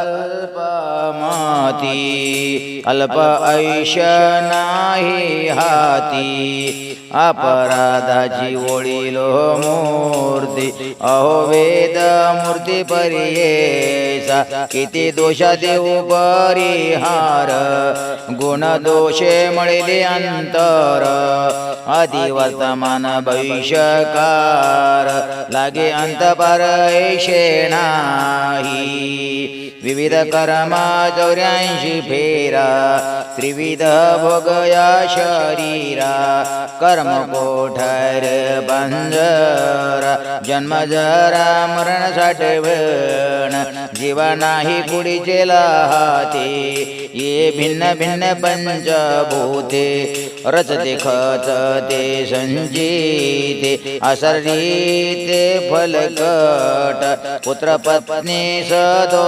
अल्पमती अल्प ऐश नाही हाती अपराधाची ओळीलो मूर्ती अहो वेद मूर्ती परियेसा किती दोषा देऊ परिहार गुण दोषे मळिले अंतर आदि वर्तमान भविष्यकार लागे अंत परैषे नाही विविध कर्मा 84 फेरा त्रिविध भोगया शरीरा कर्म कोठर बंजरा जन्म जरा मरण साठवण जीवा नाही कुडीचे लाहाते ये भिन्न भिन्न पंचभूते रचते खचते संचिते असरीते फलकट पुत्र पत्नी सदो